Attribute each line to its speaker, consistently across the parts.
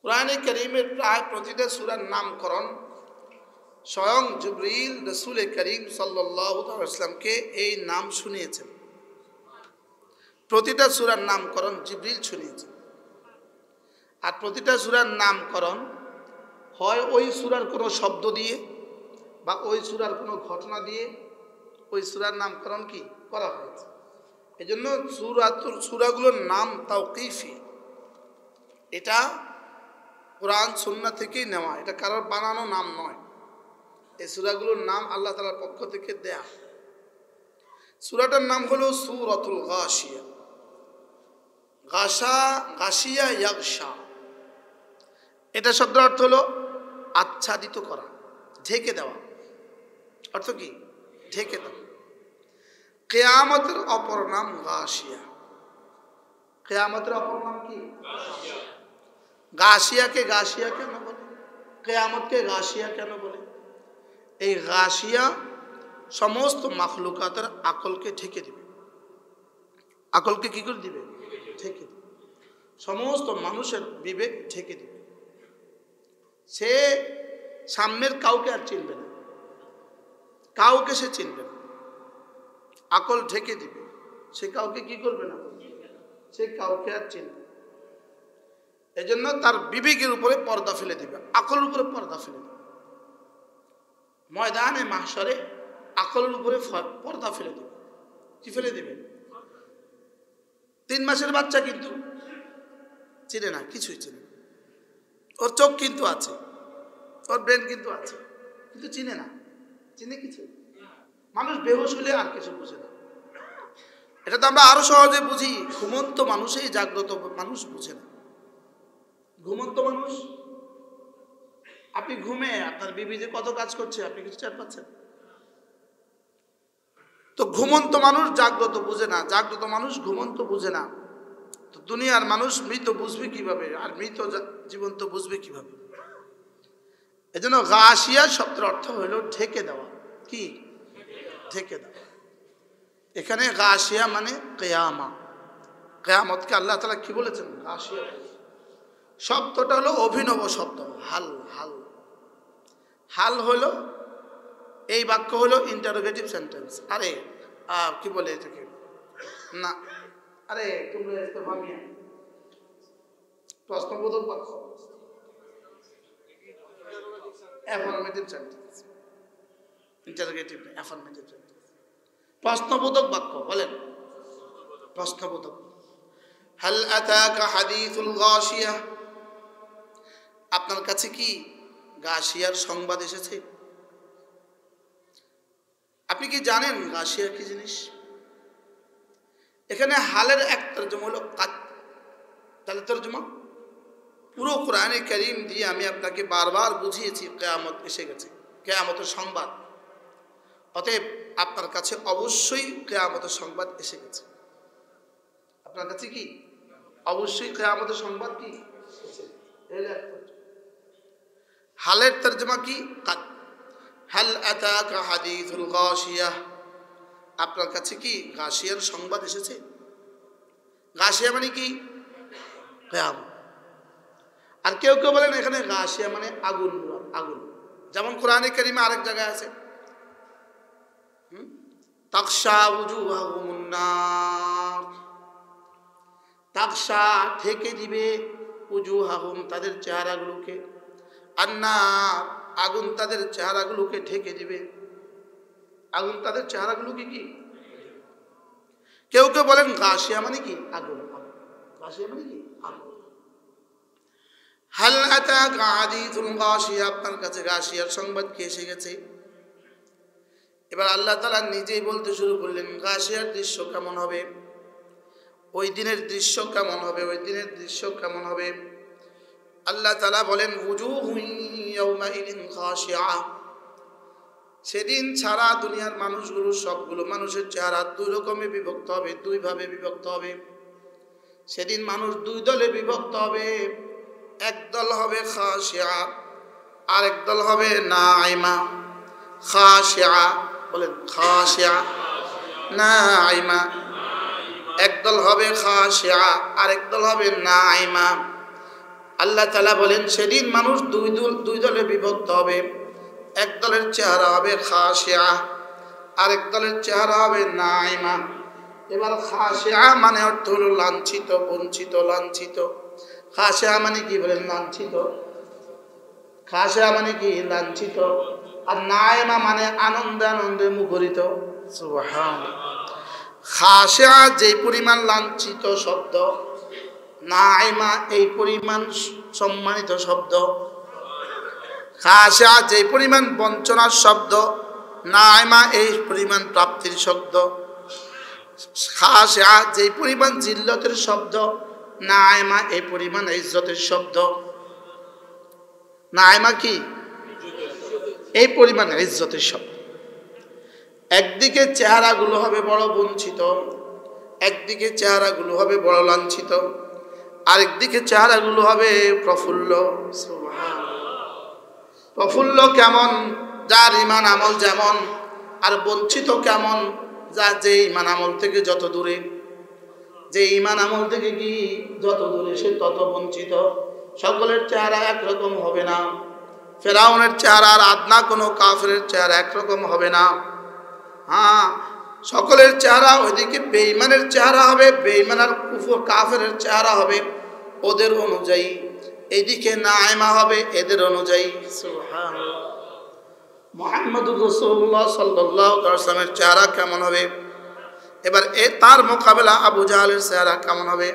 Speaker 1: কোরআনে কারীমের প্রায় প্রতিটা সূরার নামকরণ স্বয়ং জিবরিল রাসূল করিম সাল্লাল্লাহু আলাইহি ওয়াসাল্লামকে এই নাম শুনিয়েছেন। প্রতিটা সূরার নামকরণ জিবরিল শুনিয়েছেন। আর প্রতিটা সূরার নামকরণ হয় ওই সূরার কোনো শব্দ দিয়ে বা ওই সূরার কোনো ঘটনা দিয়ে ওই সূরার নামকরণ কি করা হয়েছে। এজন্য সূরাগুলোর নাম তাওকীফি, এটা কোরআন সুন্নাহ থেকেই নেওয়া, এটা কারোর বানানো নাম নয়। এই সূরাগুলোর নাম আল্লাহ তাআলার পক্ষ থেকে দেয়া। সূরাটার নাম হলো সূরাতুল গাশিয়া। গাশিয়া ইয়াগশা, এটা শব্দের অর্থ হলো আচ্ছাদিত করা, ঢেকে দেওয়া। অর্থ কি? ঢেকে দেওয়া। কিয়ামতের অপর নাম গাশিয়া। কিয়ামতের অপর নাম কি? গাশিয়াকে গাশিয়া কেন বলে? কিয়ামতকে গাশিয়া কেন বলে? এই গাশিয়া সমস্ত মাখলুকাতের আকলকে ঢেকে দিবে। আকলকে কি করে দিবে? ঢেকে দিবে। সমস্ত মানুষের বিবেক ঢেকে দিবে। সে সামনের কাউকে আর চিনবে না, কাউকে সে চিনবে না। আকল ঢেকে দিবে, সে কাউকে কি করবে না, সে কাউকে আর চিনবে। এজন্য তার বিবেকের উপরে পর্দা ফেলে দিবে, আকলের উপরে পর্দা ফেলে দিবে। ময়দানে মাহশরে আকলের উপরে পর্দা ফেলে দিবে। কি ফেলে দিবে? 3 মাসের বাচ্চা কিন্তু চিনে না, কিছুই চিনে না। ওর চোখ কিন্তু আছে, ওর ব্রেন কিন্তু আছে, কিন্তু চিনে না। চিনে কিছু? মানুষ বেহুশ হলে আর কিছু বুঝে না। এটা তো আমরা আরো সহজে বুঝি। ঘুমন্ত মানুষই জাগ্রত মানুষ বুঝে না। ঘুমন্ত মানুষ, আপনি ঘুমে আপনার বিবি যে কত কাজ করছে আপনি কিছু টের পাচ্ছেন? তো ঘুমন্ত মানুষ জাগ্রত বুঝে না, জাগ্রত মানুষ ঘুমন্ত বুঝে না। তো দুনিয়ার মানুষ মৃত বুঝবে কিভাবে, আর মৃত জীবন্ত বুঝবে কিভাবে? এজন্য গাশিয়া শব্দের অর্থ হলো ঢেকে দেওয়া। কি? ঢেকে দেওয়া। এখানে গাশিয়া মানে কিয়ামা। কিয়ামতকে আল্লাহ তাআলা কি বলেছেন? গাশিয়া। শব্দটা হলো অভিনব শব্দ, হাল। হাল হাল হলো, এই বাক্য হলো ইন্টারোগেটিভ সেন্টেন্স। আরে কি বলে এটাকে, না আরে তোমরা একটু ভাবিয়ে প্রশ্নবোধক বাক্য, অ্যাফার্মেটিভ সেন্টেন্স। ইন্টারোগেটিভ না, অ্যাফার্মেটিভ সেন্টেন্স। প্রশ্নবোধক বাক্য বলেন, প্রশ্নবোধক। হাল আতাকা হাদিসুল গাশিয়া, আপনার কাছে কি গাশিয়ার সংবাদ এসেছে? আপনি কি জানেন গাশিয়া কি জিনিস? এখানে হালের এক তরজমা হলো কাদ। তাহলে তরজমা পুরো কোরআনে কারীম দিয়ে আমি আপনাকে বারবার বুঝিয়েছি কিয়ামত এসে গেছে, কিয়ামতের সংবাদ। অতএব আপনার কাছে অবশ্যই কিয়ামতের সংবাদ এসে গেছে। আপনার কাছে কি অবশ্যই কিয়ামতের সংবাদ কি এসেছে। হালের তরজমা কি? কাদ। হাল আতাকা হাদিসুল গাশিয়া, আপনার কাছে কি গাশিয়ার সংবাদ এসেছে? গাশিয়া মানে কি? কিয়ামত। আর কেউ কেউ বলেন এখানে গাশিয়া মানে আগুন, আগুন। যেমন কোরআনে কারীমে আরেক জায়গায় আছে তাকশা উজুহাহুমুন নার। তাকশা ঢেকে দিবে, উজুহাহুম তাদের চেহারাগুলোকে, আন্নার আগুন তাদের চেহারাগুলোকে ঢেকে দিবে। আগুন তাদের চেহারাগুলোকে কি? কেউ কেউ বলেন গাশিয়া মানে কি? আগুন। গাশিয়া মানে কি? আগুন। হাল আতাকা হাদিসুল গাশিয়া, আপনার কাছে গাশিয়ার সংবাদ কি এসে গেছে? এবার আল্লাহ তাআলা নিজেই বলতে শুরু করলেন গাশিয়ার দৃশ্য কেমন হবে, ওই দিনের দৃশ্য কেমন হবে, ওই দিনের দৃশ্য কেমন হবে। আল্লাহ তাআলা বলেন উজুহুন ইয়াওমাইদিন খাশিআ, সেদিন সারা দুনিয়ার মানুষগুলো, সবগুলো মানুষের চেহারা 2 রকমে বিভক্ত হবে, 2 ভাবে বিভক্ত হবে। সেদিন মানুষ 2 দলে বিভক্ত হবে। এক দল হবে খাশিআ, আরেক দল হবে নাঈমা। খাশিআ বলেন, খাশিআ নাঈমা। একদল হবে খাশিআ, আরেক দল হবে নাঈমা। আল্লাহ তাআলা বলেন সেদিন মানুষ দুই দলে বিভক্ত হবে। এক দলের চেহারা হবে খাশিয়া, আরেক দলের চেহারা হবে নাইমা। এবার খাশিয়া মানে অর্থ হলো লাঞ্ছিত, বঞ্চিত, লাঞ্ছিত। খাশিয়া মানে কি বলেন? লাঞ্ছিত। খাশিয়া মানে কি? লাঞ্ছিত। আর নাইমা মানে আনন্দে আনন্দে মুখরিত। সুবহানাল্লাহ। খাশিয়া যেই পরিমাণ লাঞ্ছিত শব্দ, নাইমা এই পরিমাণ সম্মানিত শব্দ। খাশিয়া যেই পরিমাণ বঞ্চনার শব্দ, নাইমা এই পরিমাণ প্রাপ্তির শব্দ। খাশিয়া যেই পরিমাণ জিল্লতের শব্দ, নাইমা এই পরিমাণ ইজ্জতের শব্দ। নাইমা কি? এই পরিমাণ ইজ্জতের শব্দ। একদিকে চেহারাগুলো হবে বড় বঞ্চিত, একদিকে চেহারাগুলো হবে বড় লাঞ্ছিত, আরেকদিকে চেহারাগুলো হবে প্রফুল্ল। প্রফুল্ল কেমন? যার ইমান আমল যেমন। আর বঞ্চিত কেমন? যে ইমান আমল থেকে যত দূরে। যে ইমান আমল থেকে কি যত দূরে সে তত বঞ্চিত। সকলের চেহারা একরকম হবে না। ফেরাউনের চেহারা আর আদনা কোনো কাফেরের চেহারা একরকম হবে না। হ্যাঁ, সকলের চেহারা ওইদিকে বেঈমানের চেহারা হবে, বেঈমান আর কুফর কাফেরের চেহারা হবে ওদের অনুযায়ী। এইদিকে নাইমা হবে এদের অনুযায়ী। সুবহানাল্লাহ। মুহাম্মদুর রাসূলুল্লাহ সাল্লাল্লাহু আলাইহি ওয়াসাল্লামের চেহারা কেমন হবে? এবার তার মোকাবেলা আবু জাহলের চেহারা কেমন হবে?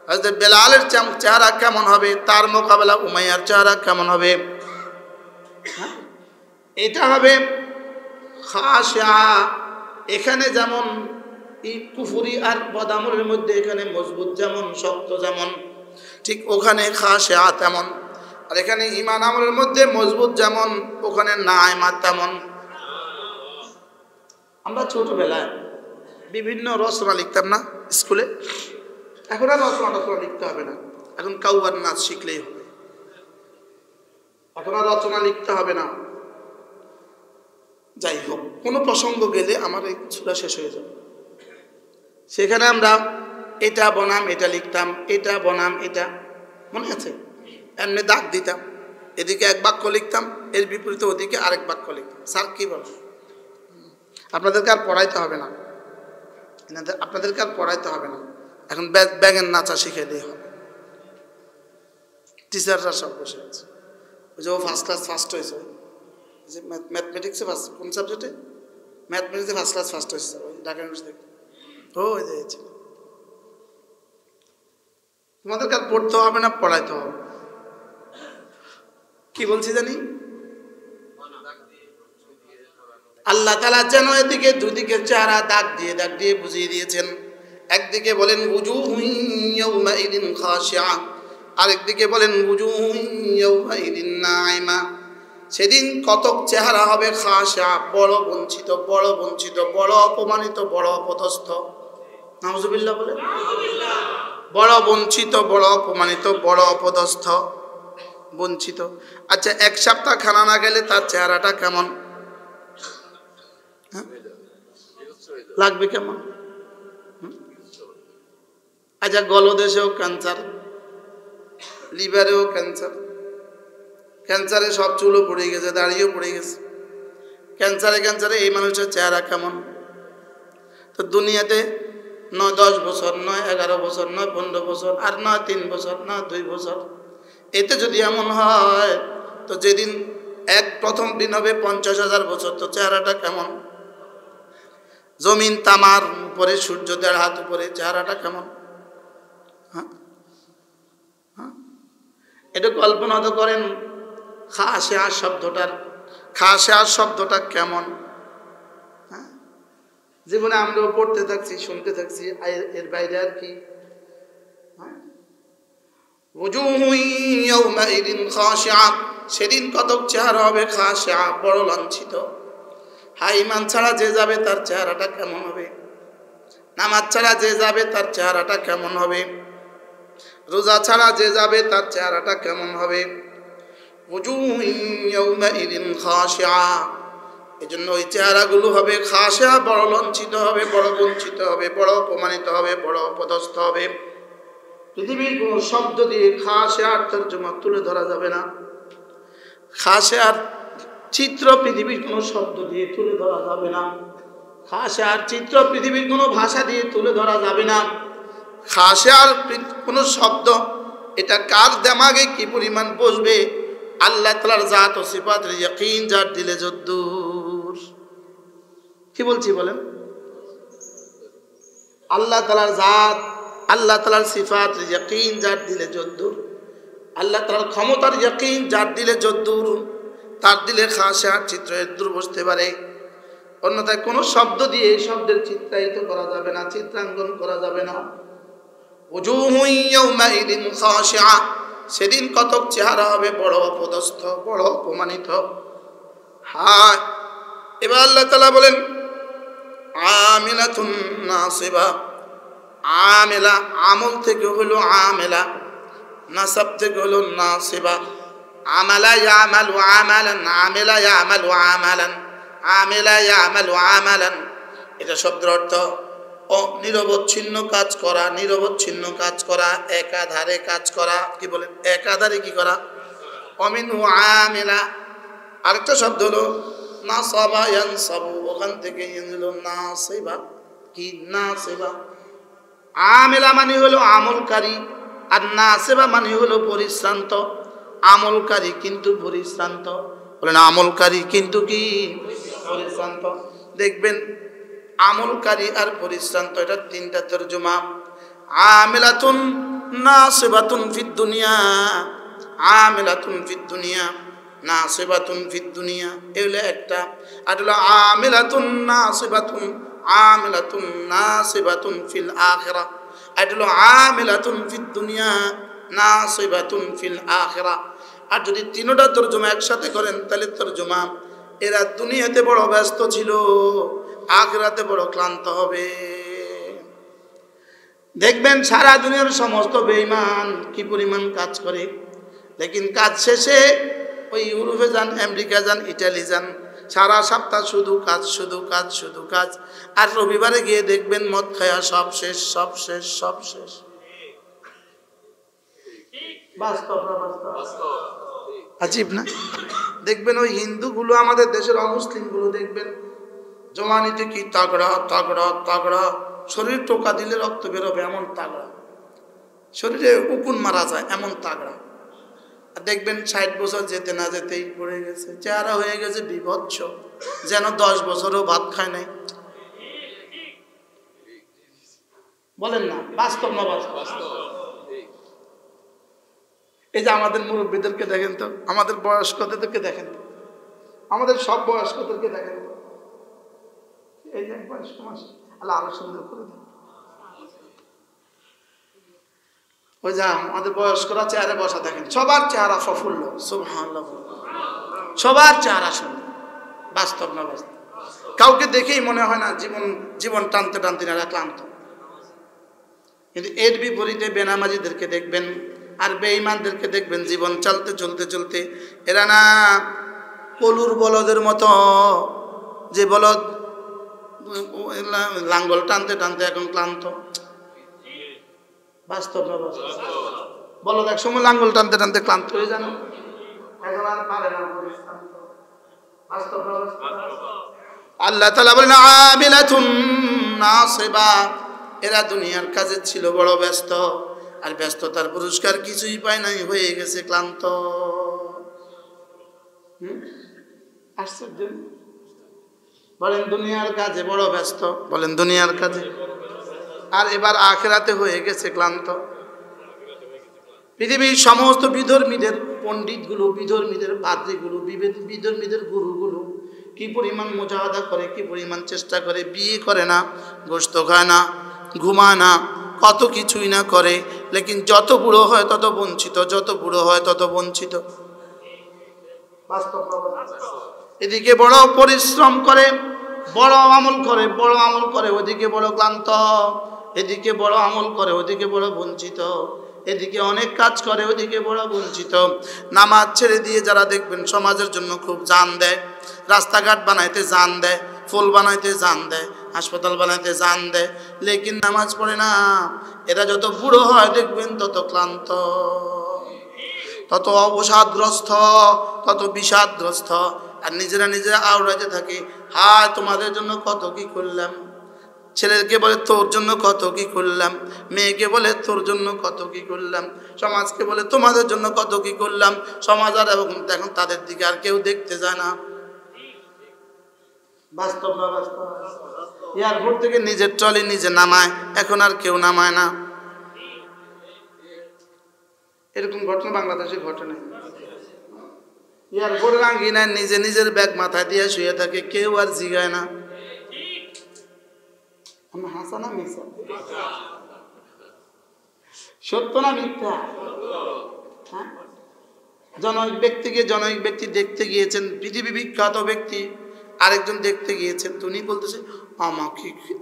Speaker 1: হযরত বেলালের চেহারা কেমন হবে? তার মোকাবেলা উমাইয়ার চেহারা কেমন হবে? এটা হবে খাশিয়া। এখানে যেমন এই কুফরি আর বদামলের মধ্যে এখানে মজবুত যেমন, শক্ত যেমন, ঠিক ওখানে খাশিয়া তেমন। আর এখানে ঈমান আমলের মধ্যে মজবুত যেমন, ওখানে নাইমা তেমন। আমরা ছোটবেলায় বিভিন্ন রচনা লিখতাম না স্কুলে? এখন আর রচনা লিখতে হবে না, এখন কাউয়ার নাচ শিখলেই হবে। এখন আর রচনা লিখতে হবে না। যাই হোক, কোনো প্রসঙ্গ গেলে আমার এই সূরা শেষ হয়ে যাবে। সেখানে আমরা এটা বনাম এটা লিখতাম, এটা বনাম এটা, মনে আছে? এমনি দাগ দিতাম, এদিকে এক বাক্য লিখতাম, এর বিপরীতে ওদিকে আরেক বাক্য লিখতাম। স্যার কি বল? আপনাদেরকে আর পড়াইতে হবে না, আপনাদেরকে আর পড়াইতে হবে না। এখন ব্যাঙের নাচা শিখাইলেই হবে। টিচাররা সব বসে আছে। ওই যে ও ফার্স্ট হয়েছে, যে ম্যাথমেটিক্সে ফার্স্ট, কোন সাবজেক্টে? ম্যাথমেটিক্সে ফার্স্ট হয়েছে ওই ঢাকা ইউনিভার্সিটি থেকে। ওই যে তোমাদের কাজ পড়তে হবে না, পড়াইতে হবে। কি বলছি জানি? আল্লাহ তাআলা যেন এদিকে দুদিকে চেহারা দাগ দিয়ে বুঝিয়ে দিয়েছেন। একদিকে বলেন উজুহুন ইয়াউমাইদিন খাশিয়া, আরেকদিকে বলেন উজুহুন ইয়াউমাইদিন নাইমা। সেদিন কতক চেহারা হবে খাশিয়া, বড় বঞ্চিত, বড় বঞ্চিত, বড় অপমানিত, বড় অপদস্থ। নাউজুবিল্লাহ বলে। বড় বঞ্চিত, বড় অপমানিত, বড় অপদস্থ, বঞ্চিত। আচ্ছা, এক সপ্তাহ খানা না গেলে তার চেহারাটা কেমন লাগবে? কেমন? আচ্ছা, গলদেশেও ক্যান্সার, লিভারেও ক্যান্সার, ক্যান্সারে সব চুলও পড়ে গেছে, দাড়িও পড়ে গেছে। ক্যান্সারে এই মানুষের চেহারা কেমন? তো দুনিয়াতে নয় 10 বছর, নয় 11 বছর, নয় 15 বছর, আর নয় 3 বছর, না 2 বছর। এতে যদি এমন হয় তো যেদিন প্রথম দিন হবে 50,000 বছর, তো চেহারাটা কেমন? জমিন তামার উপরে, সূর্য 1.5 হাত উপরে, চেহারাটা কেমন? হ্যাঁ, এটা কল্পনা তো করেন। খাশিয়া শব্দটা কেমন? হ্যাঁ, জীবনে আমরাও পড়তে থাকছি, শুনতে থাকছি, এর বাইরে আর কি? সেদিন কতক চেহারা হবে খাশিয়া, বড় লাঞ্ছিত। ইমান ছাড়া যে যাবে তার চেহারাটা কেমন হবে? নামাজ ছাড়া যে যাবে তার চেহারাটা কেমন হবে? রোজা ছাড়া যে যাবে তার চেহারাটা কেমন হবে? এজন্য ওই চেহারাগুলো হবে খাশিয়া, বড় লাঞ্ছিত হবে, বড় বঞ্চিত হবে, বড় অপমানিত হবে, বড় অপদস্থ হবে। পৃথিবীর কোনো শব্দ দিয়ে খাশিয়ার তরজমা তুলে ধরা যাবে না। খাশিয়ার চিত্র পৃথিবীর কোনো শব্দ দিয়ে তুলে ধরা যাবে না। খাশিয়ার চিত্র পৃথিবীর কোনো ভাষা দিয়ে তুলে ধরা যাবে না। খাশিয়ার কোনো শব্দ এটা কার দিমাগে কি পরিমাণ বসবে, আল্লাহ তাআলার জাত ও সিফাতের ইয়াকিন যার দিলে যদ্দূর। কি বলছি বলেন? আল্লাহ তাআলার জাত, আল্লাহ তাআলার সিফাতের ইয়াকিন যার দিলে যদ্দূর, আল্লাহ তাআলার ক্ষমতার ইয়াকিন যার দিলে যদ্দূর, তার দিলে খাশিয়ার চিত্র এদ্দূর বসতে পারে। অন্যথায় কোনো শব্দ দিয়ে এই শব্দের চিত্রায়িত করা যাবে না, চিত্রাঙ্কন করা যাবে না। উজুহুন ইয়াউমাইদিন খাশিআ, সেদিন কতক চেহারা হবে বড় অপদস্থ, বড় অপমানিত। হ্যাঁ, এবার আল্লাহ তাআলা বলেন আমিলাতুন নাসিবা। আমেলা আমল থেকে হলো আমেলা, নাসাব থেকে হলো নাসিবা। আমালা ইয়ামালু আমালান, আমেলা ইয়ামালু আমালান, আমেলা ইয়ামালু আমালান। এটা শব্দের অর্থ নিরবচ্ছিন্ন কাজ করা, নিরবচ্ছিন্ন কাজ করা, একাধারে কাজ করা। কি বলেন? একাধারে কি করা? অমিনহু আমেলা। আরেকটা শব্দ হলো নাসাবা ইয়ানসাবু, ওখান থেকে হলো নাসিবা। কি? নাসিবা। আমেলা মানে হলো আমলকারী, আর নাসিবা মানে হলো পরিশ্রান্ত। আমলকারী কিন্তু পরিশ্রান্ত। বলেন আমলকারী কিন্তু কি? পরিশ্রান্ত। দেখবেন আমলকারী আর পরিশ্রান্ত, এটা তিনটা তরজমা। আমিলাতুন নাসিবাতুন ফিদ দুনিয়া, আমিলাতুন ফিদ দুনিয়া, নাসিবাতুন ফিদ দুনিয়া, এগুলো একটা। আর হলো আমিলাতুন নাসিবাতুন, আমিলাতুন নাসিবাতুন ফিল আখিরা। আর হলো আমিলাতুন ফিদ দুনিয়া, নাসিবাতুন ফিল আখিরা। আর যদি তিনটা তরজমা একসাথে করেন তাহলে তরজমা এরা দুনিয়াতে বড় ব্যস্ত ছিল, আখিরাতে বড় ক্লান্ত হবে। দেখবেন সারা দুনিয়ার সমস্ত বেঈমান কি পরিমাণ কাজ করে, লেকিন কাজ শেষে ওই ইউরোপে যান, আমেরিকা যান, ইটালি যান, সারা সপ্তাহ শুধু কাজ, শুধু কাজ, শুধু কাজ। আর রবিবারে গিয়ে দেখবেন মদ খায়া সব শেষ, সব শেষ, সব শেষ। বাস্তব না বাস্তব? আজীব না? দেখবেন ওই হিন্দুগুলো, আমাদের দেশের অমুসলিমগুলো দেখবেন জওয়ানিতে কি তাগড়া তাগড়া তাগড়া, শরীর টোকা দিলে রক্ত বেরোবে এমন তাগড়া, শরীরে উকুন মারা যায় এমন তাগড়া। আর দেখবেন 60 বছর যেতে না যেতেই পড়ে গেছে, চেহারা হয়ে গেছে বিভৎস, যেন 10 বছরও ভাত খায় নাই। বলেন না বাস্তব না বাস্তব? এই যে আমাদের মুরব্বীদেরকে দেখেন তো, আমাদের বয়স্কদেরকে দেখেন তো, আমাদের সব বয়স্কদেরকে দেখেন তো, এই যে বয়স্ক মাস আল্লাহ আরো সুন্দর করে দেন। ওই যে আমাদের বয়স্করা চেহারা বসা দেখেন, সবার চেহারা প্রফুল্ল, সুবহানাল্লাহ, সবার চেহারা সুন্দর। বাস্তব না বাস্তব? কাউকে দেখেই মনে হয় না জীবন টানতে টানতে এরা ক্লান্ত। কিন্তু এর বিপরীতে বেনামাজিদেরকে দেখবেন আর বেঈমানদেরকে দেখবেন জীবন চলতে চলতে চলতে এরা না পলুর বলদের মতো, যে বলদ লাঙ্গল টানতে টানতে এখন ক্লান্ত। বাস্তব না বাস্তব? বলদ এক সময় লাঙ্গল টানতে টানতে ক্লান্ত হয়ে যান, এখন আর পারে না। বাস্তব না বাস্তব? আল্লাহ তাআলা বলেন আমিলাতুন নাসিবা, এরা দুনিয়ার কাজে ছিল বড় ব্যস্ত, আর ব্যস্ততার পুরস্কার কিছুই পায় নাই, হয়ে গেছে ক্লান্ত। আশ্চর্য। বলেন দুনিয়ার কাজে বড় ব্যস্ত, বলেন দুনিয়ার কাজে, আর এবার আখিরাতে হয়ে গেছে ক্লান্ত। পৃথিবীর সমস্ত বিধর্মীদের পণ্ডিতগুলো, বিধর্মীদের পাদ্রীগুলো, বিধর্মীদের গুরুগুলো কি পরিমাণ মুজাহাদা করে, কি পরিমাণ চেষ্টা করে, বিয়ে করে না, গোশত খায় না, ঘুমায় না, কত কিছুই না করে, লেকিন যত বুড়ো হয় তত বঞ্চিত, যত বুড়ো হয় তত বঞ্চিত। এদিকে বড় পরিশ্রম করে, বড় আমল করে, বড় আমল করে, ওদিকে বড় ক্লান্ত, এদিকে বড় আমল করে, ওদিকে বড় বঞ্চিত, এদিকে অনেক কাজ করে, ওদিকে বড় বঞ্চিত। নামাজ ছেড়ে দিয়ে যারা দেখবেন সমাজের জন্য খুব জান দেয়, রাস্তাঘাট বানাইতে জান দেয়, ফুল বানাইতে জান দেয়, হাসপাতাল বানাতে জান দেয়, লেকিন নামাজ পড়ে না। এরা যত বুড়ো হয় দেখবেন তত ক্লান্ত, তত অবসাদগ্রস্ত, তত বিষাদগ্রস্ত, আর নিজেরা নিজেরা আওড়াতে থাকে, হায় তোমাদের জন্য কত কি করলাম। ছেলেকে বলে তোর জন্য কত কি করলাম, মেয়েকে বলে তোর জন্য কত কি করলাম, সমাজকে বলে তোমাদের জন্য কত কি করলাম। সমাজ আর এখন তাদের দিকে আর কেউ দেখতে যায় না। বাস্তব না বাস্তব? এয়ারপোর্ট থেকে নিজের ট্রলি নিজে নামায়, এখন আর কেউ নামায় না। এরকম ঘটনা বাংলাদেশে ঘটে না। এয়ারপোর্ট আঙ্গিনায় নিজে নিজের ব্যাগ মাথায় দিয়ে শুয়ে থাকে, কেউ আর জিগায় না। হাসা না মিথ্যা? সত্য না মিথ্যা? হ্যাঁ, জনৈক ব্যক্তি দেখতে গিয়েছেন, পৃথিবী বিখ্যাত ব্যক্তি, আরেকজন দেখতে গিয়েছেন, তিনি বলতেছে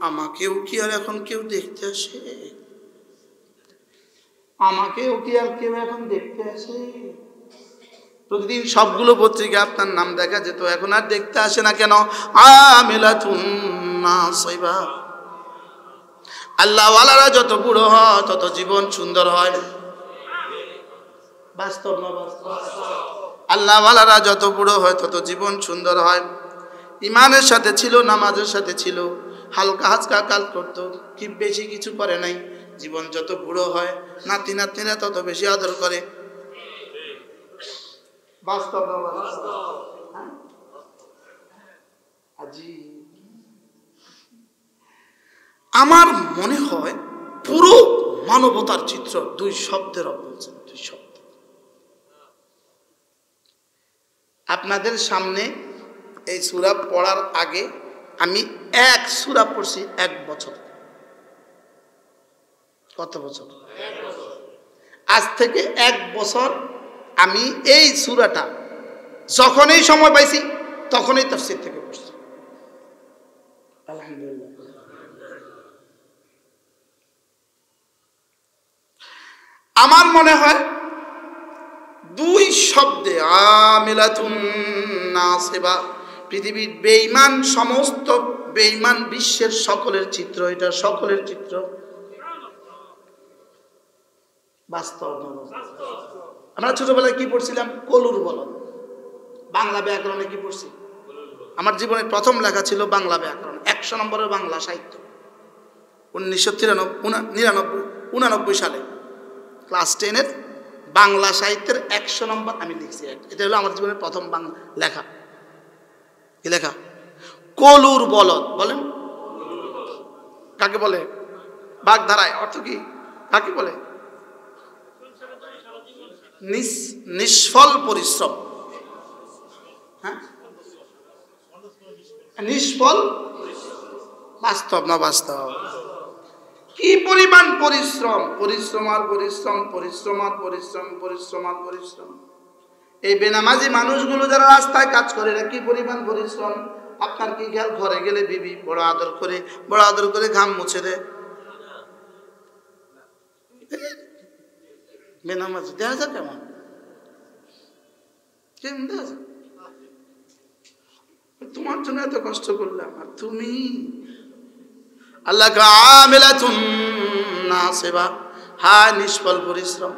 Speaker 1: আমাকেও কি আর এখন কেউ দেখতে আসে? আমাকেও কি আর কেউ এখন দেখতে আসে? প্রতিদিন সবগুলো পত্রিকা আপনার নাম দেখা যেত, এখন আর দেখতে আসে না কেন? আমিলাতুন নাসিবা। আল্লাহওয়ালারা যত বুড়ো হয় তত জীবন সুন্দর হয়। বাস্তব না বাস্তব? আল্লাহওয়ালারা যত বুড়ো হয় তত জীবন সুন্দর হয়। ইমানের সাথে ছিল, নামাজের সাথে ছিল, হালকা হালকা কাজ করতো, কি বেশি কিছু করে নাই। জীবন যত বুড়ো হয় নাতি নাতনিরা তত বেশি আদর করে। বাস্তব না বাস্তব? আজি আমার মনে হয় পুরো মানবতার চিত্র দুই শব্দের বলছেন, দুই শব্দ। আপনাদের সামনে এই সূরা পড়ার আগে আমি এক সূরা পড়ছি 1 বছর। কত বছর? আজ থেকে 1 বছর আমি এই সূরাটা যখনই সময় পাইছি তখনই তাফসীর থেকে পড়ছি। আলহামদুলিল্লাহ। আমার মনে হয় দুই শব্দে আমিলাতুন নাসিবা, পৃথিবীর বেঈমান, সমস্ত বেঈমান বিশ্বের সকলের চিত্র, এটা সকলের চিত্র। বাস্তব না? আমরা ছোটবেলায় কি পড়ছিলাম? কলুর বলদ। বাংলা ব্যাকরণে কি পড়ছি? আমার জীবনের প্রথম লেখা ছিল বাংলা ব্যাকরণ, 100 নম্বরের বাংলা সাহিত্য, 1999 সালে ক্লাস 10-এর বাংলা সাহিত্যের 100 নম্বর আমি লিখছি। এটা হলো আমার জীবনের প্রথম বাংলা লেখা। কি লেখা? কলুর বলদ। বলেন কাকে বলে? বাগধারায় অর্থ কি? কাকে বলে? নিষ্ফল পরিশ্রম। হ্যাঁ, নিষ্ফল। বাস্তব না বাস্তব? কি পরিমাণ পরিশ্রম, পরিশ্রম আর পরিশ্রম, পরিশ্রম আর পরিশ্রম, পরিশ্রম আর পরিশ্রম। এই বেনামাজি মানুষগুলো যারা রাস্তায় কাজ করে, এরা কি পরিমাণ পরিশ্রম। আপনার কি খেয়াল? ঘরে গেলে বিবি বড় আদর করে ঘাম মুছে দেয়। বেনামাজি দেখা যায় কেমন? দেখা যায় তোমার জন্য এত কষ্ট করলাম, আর তুমি আল্লাহ আমিলাতুন নাসিবা, হ্যাঁ নিষ্ফল পরিশ্রম।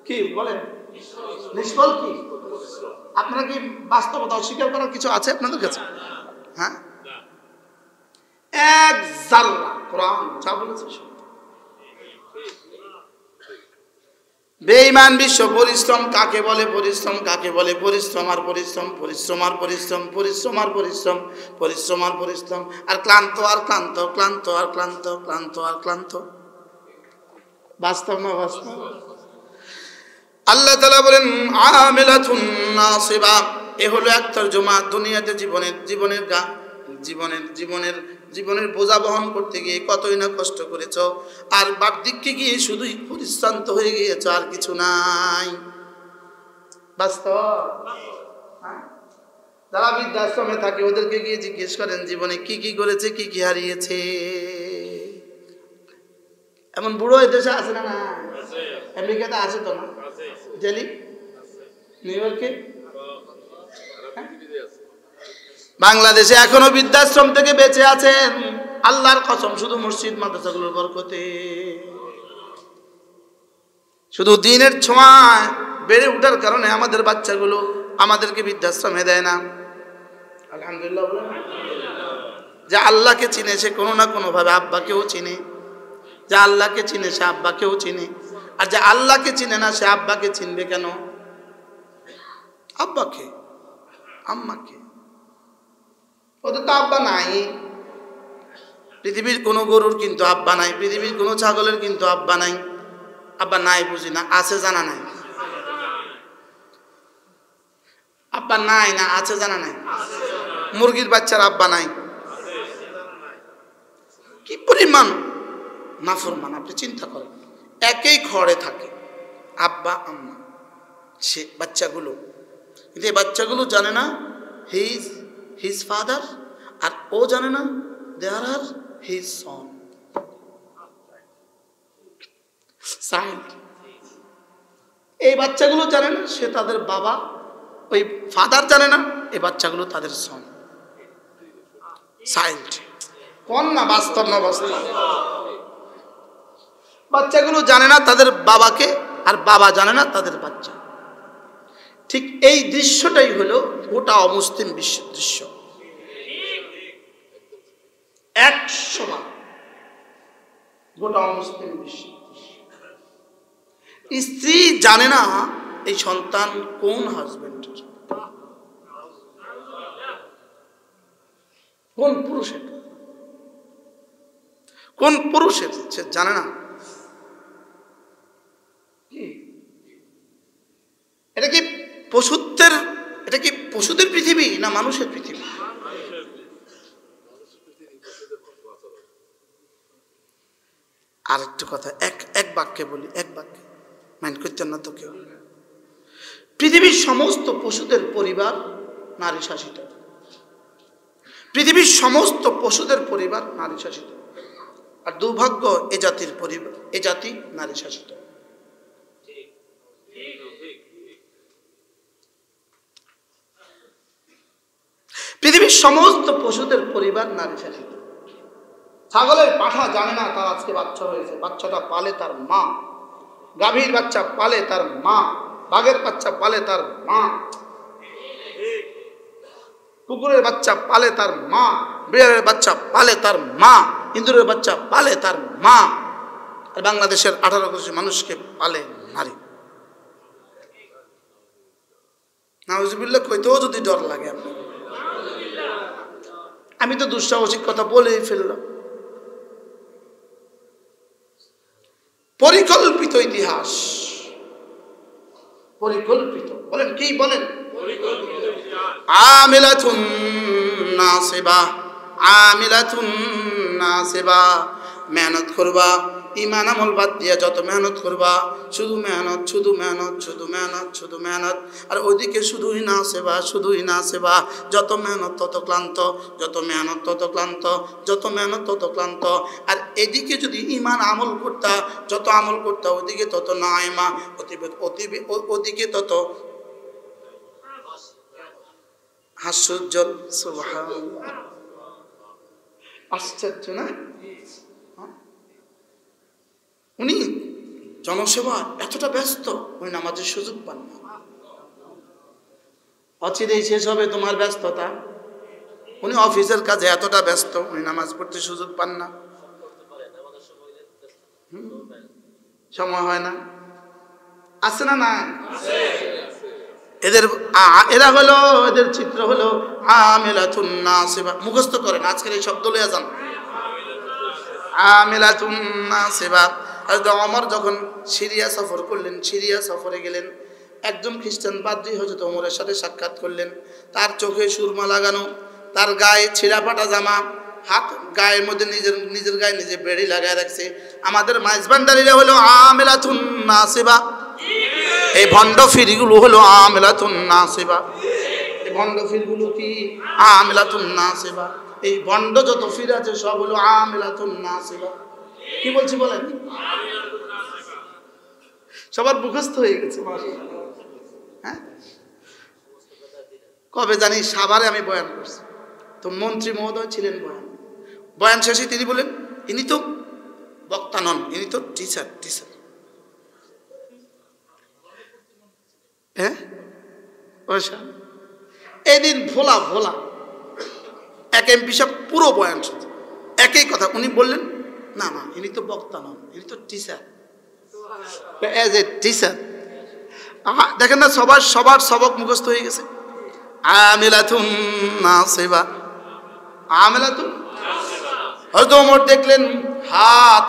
Speaker 1: কি বলেন? নিষ্ফল কি? আপনারা কি বাস্তবতা অস্বীকার করার কিছু আছে আপনাদের কাছে? হ্যাঁ, এক জাল্লা কোরআন যা বলেছে। বেঈমান বিশ্ব পরিশ্রম কাকে বলে? পরিশ্রম কাকে বলে? পরিশ্রম আর পরিশ্রম, পরিশ্রম আর পরিশ্রম, পরিশ্রম আর পরিশ্রম, পরিশ্রম আর পরিশ্রম, আর ক্লান্ত আর ক্লান্ত, ক্লান্ত আর ক্লান্ত, ক্লান্ত আর ক্লান্ত। বাস্তব না বাস্তব? আল্লাহ তাআলা বলেন আমিলাতুন নাসিবা। এ হলো এক তরজমা। দুনিয়াতে জীবনের বোঝা বহন করতে গিয়ে কতই না কষ্ট করেছ, আর বার্ধক্যে গিয়ে শুধুই পরিশ্রান্ত হয়ে গিয়েছ, আর কিছু নাই। বাস্তব? যারা বৃদ্ধাশ্রমে থাকে ওদেরকে গিয়ে জিজ্ঞেস করেন জীবনে কি কি করেছে, কি কি হারিয়েছে। এমন বুড়ো দেশে আছে না? আমেরিকাতে আছে তো না? দিল্লি, নিউ ইয়র্কে, বাংলাদেশে এখনো বৃদ্ধাশ্রম থেকে বেঁচে আছেন, আল্লাহর কসম, শুধু মসজিদ মাদ্রাসাগুলোর বরকতে, শুধু দিনের ছোঁয়ায় বেড়ে ওঠার কারণে আমাদের বাচ্চাগুলো আমাদেরকে বৃদ্ধাশ্রমে দেয় না। আলহামদুলিল্লাহ। যে আল্লাহকে চিনে সে কোনো না কোনো ভাবে আব্বাকেও চিনে, যে আল্লাহকে চিনে সে আব্বাকেও চিনে, আর যে আল্লাহকে চিনে না সে আব্বাকে চিনবে কেন? আব্বাকে, আম্মাকে। ওদের তো আব্বা নাই। পৃথিবীর কোনো গরুর কিন্তু আব্বা নাই, পৃথিবীর কোনো ছাগলের কিন্তু আব্বা নাই। আব্বা নাই বুঝি না, আছে জানা নাই। আব্বা নাই না আছে জানা নাই। মুরগির বাচ্চার আব্বা নাই। কি পরিমাণ নাফরমান আপনি চিন্তা করেন। একই ঘরে থাকে আব্বা আম্মা, সে বাচ্চাগুলো, কিন্তু এই বাচ্চাগুলো জানে না হিজ ফাদার, আর ও জানে না দেয়ার আর হিজ সন। এই বাচ্চাগুলো জানে না সে তাদের বাবা, ওই ফাদার জানে না এই বাচ্চাগুলো তাদের সন। সাইল্ড কোন না বাস্তব না বাস্তব। বাচ্চাগুলো জানে না তাদের বাবাকে, আর বাবা জানে না তাদের বাচ্চা। ঠিক এই দৃশ্যটাই হলো গোটা অমুসলিম বিশ্বের দৃশ্য। 100 গোটা অমুসলিম বিশ্ব। স্ত্রী জানে না এই সন্তান কোন হাজবেন্ডের, কোন পুরুষের, কোন পুরুষের সে জানে না। এটা কি পশুত্বের, এটা কি পশুদের পৃথিবী না মানুষের পৃথিবী? আর একটু কথা এক বাক্যে বলি, এক বাক্যে, মাইন্ড করতেন না তো কেউ। পৃথিবীর সমস্ত পশুদের পরিবার নারী শাসিত। পৃথিবীর সমস্ত পশুদের পরিবার নারী শাসিত, আর দুর্ভাগ্য এ জাতির পরিবার, এ জাতি নারী শাসিত। পৃথিবীর সমস্ত পশুদের পরিবার নারী শাসিত। ছাগলের পাঠা জানে না তার আজকে বাচ্চা হয়েছে, বাচ্চাটা পালে তার মা। গাভীর বাচ্চা পালে তার মা, বাঘের বাচ্চা পালে তার মা, কুকুরের বাচ্চা পালে তার মা, বিড়ালের বাচ্চা পালে তার মা, ইঁদুরের বাচ্চা পালে তার মা। আর বাংলাদেশের 18 কোটি মানুষকে পালে নারী। নাউজুবিল্লাহ কইতেও যদি ডর লাগে আপনার। আমি তো দুঃসাহসিক কথা বলেই ফেললাম। পরিকল্পিত ইতিহাস, পরিকল্পিত। বলেন কি বলেন? আমিলাতুন নাসিবা, আমিলাতুন নাসিবা। মেহনত করবা, ইমান আমল বাদ দিয়া যত মেহনত করবা, শুধু মেহনত, শুধু মেহনত, শুধু মেহনত, শুধু মেহনত। আর ওইদিকে শুধুই না সেবা, শুধুই না সেবা। যত মেহনত তত ক্লান্ত, যত মেহনত তত ক্লান্ত, যত মেহনত তত ক্লান্ত। আর এদিকে যদি ইমান আমল করতা, যত আমল করতা, ওদিকে তত নাইমা, ওদিকে তত হাস্যোজ্জ্বল। সুবহানাল্লাহ, আশ্চর্য না? উনি জনসেবা এতটা ব্যস্ত, উনি নামাজের সুযোগ পান না। অচিরেই শেষ হবে তোমার ব্যস্ততা। উনি অফিসের কাজে এতটা ব্যস্ত, উনি নামাজ পড়তে সুযোগ পান না, সময় হয় না। আছে না? না, এরা হলো, এদের চিত্র হলো আমিলাতুন নাসিবা। মুখস্থ করেন, আজকের এই শব্দ লইয়া যান, আমিলাতুন নাসিবা। ওমর যখন সিরিয়া সফর করলেন, সিরিয়া সফরে গেলেন, একজন খ্রিস্টান পাদ্রী হযরত ওমরের সাথে সাক্ষাৎ করলেন। তার চোখে সুরমা লাগানো, তার গায়ে ছিঁড়া ফাটা জামা, হাত গায়ের মধ্যে নিজের গায়ে নিজে বেড়ি লাগায় রাখছে। আমাদের মাইজবান্ডারিরা হলো আমিলাতুন নাসিবা। এই ভণ্ড ফিরগুলো হলো আমিলাতুন নাসিবা। এই ভণ্ড ফিরগুলো কি? আমিলাতুন নাসিবা। এই ভণ্ড যত ফির আছে সব হলো আমিলাতুন নাসিবা। কি বলছি বলেন? সবার মুখস্থ হয়ে গেছে। হ্যাঁ, কবে জানি সাভারে আমি বয়ান করছি, তো মন্ত্রী মহোদয় ছিলেন বয়ান শেষে তিনি বলেন, ইনি তো বক্তা নন, ইনি তো টিচার। হ্যাঁ, এদিন ভোলা এক এমপি সাহেব পুরো বয়ান শুনছে, একই কথা। উনি বললেন, না ইনি তো বক্তা নন, ইনি তো টিচার। অ্যাজ এ টিচার দেখেন না, সবার সবক মুখস্থ হয়ে গেছে। আমিলাতুন নাসিবা, আমিলাতুন। হযরত ওমর দেখলেন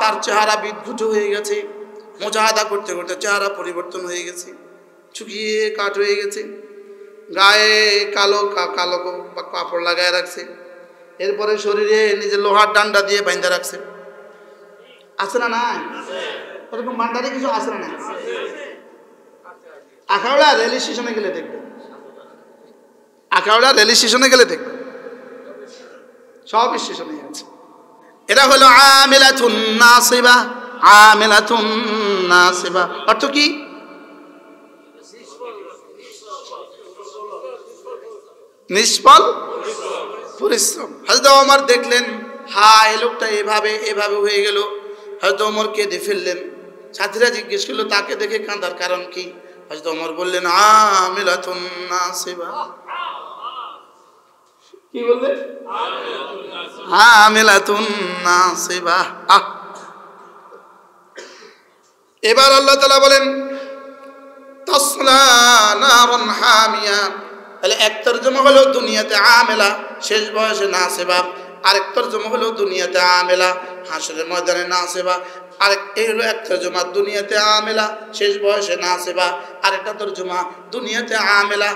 Speaker 1: তার চেহারা বিদ্যুৎ হয়ে গেছে, মুজাহাদা করতে করতে চেহারা পরিবর্তন হয়ে গেছে, শুকিয়ে কাঠ হয়ে গেছে, গায়ে কালো কাপড় লাগায় রাখছে, এরপরে শরীরে নিজের লোহার ডান্ডা দিয়ে বাইন্ধা রাখছে। আছে না নাই ওরকম বান্ডারে কিছু আছে না নাই? আখাউড়া রেল স্টেশনে গেলে দেখবেন, আখাউড়া রেল স্টেশনে গেলে দেখবেন সব স্টেশনে আছে। এটা হলো আমিলাতুন নাসিবা, আমিলাতুন নাসিবা অর্থ কি? নিষ্ফল পরিশ্রম। হযরত ওমর দেখলেন এই লোকটা এভাবে হয়ে গেল। হযরত ওমর কেঁদে ফেললেন। সাথীরা জিজ্ঞেস করলো তাকে দেখে কাঁদার কারণ কি? হযরত ওমর বললেন আমিলাতুন নাসিবা। কি বললেন? আমিলাতুন নাসিবা। এবার আল্লাহ তাআলা বলেন তাসলা নারুন হামিয়া। তাহলে এক তরজমা হলো দুনিয়াতে আমেলা, শেষ বয়সে নাসিবা। আরেক তরজমা হলো দুনিয়াতে আমেলা, হাসরের ময়দানে নাসিবা। এই হলো এক তরজমা, দুনিয়াতে আমেলা, শেষ বয়সে নাসিবা। আরেকটা তরজমা দুনিয়াতে আমেলা,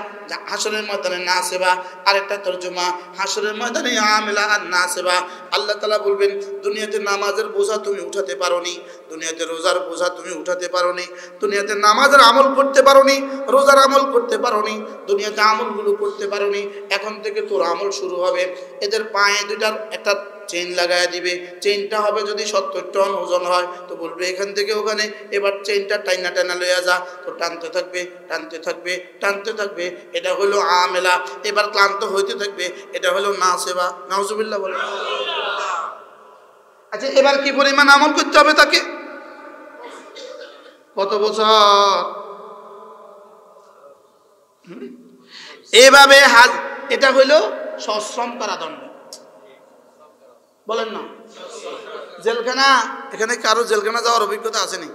Speaker 1: হাসরের ময়দানে নাসিবা। আরেকটা তরজমা হাসরের ময়দানে আমেলা আর নাসিবা। আল্লাহ তাআলা বলবেন দুনিয়াতে নামাজের বোঝা তুমি উঠাতে পারোনি, দুনিয়াতে রোজার বোঝা তুমি উঠাতে পারোনি, দুনিয়াতে নামাজের আমল করতে পারোনি, রোজার আমল করতে পারোনি, দুনিয়াতে আমলগুলো করতে পারোনি। এখন থেকে তোর আমল শুরু হবে। এদের পায়ে দুইটার একটা চেইন লাগায় দিবে। চেইনটা হবে যদি 70 টন ওজন হয়, তো বলবে এখান থেকে ওখানে এবার চেইনটা টাইনা লইয়া যা। তো টানতে থাকবে। এটা হলো আমেলা। এবার ক্লান্ত হইতে থাকবে, এটা হলো নাসিবা। নাউজুবিল্লাহ বলে। আচ্ছা, এবার কি পরিমাণ আমল করতে হবে তাকে? কত বছর? এভাবে এটা হলো সশ্রম কারাদণ্ড। বলেন না জেলখানা। এখানে কারো জেলখানা যাওয়ার অভিজ্ঞতা আছে নি?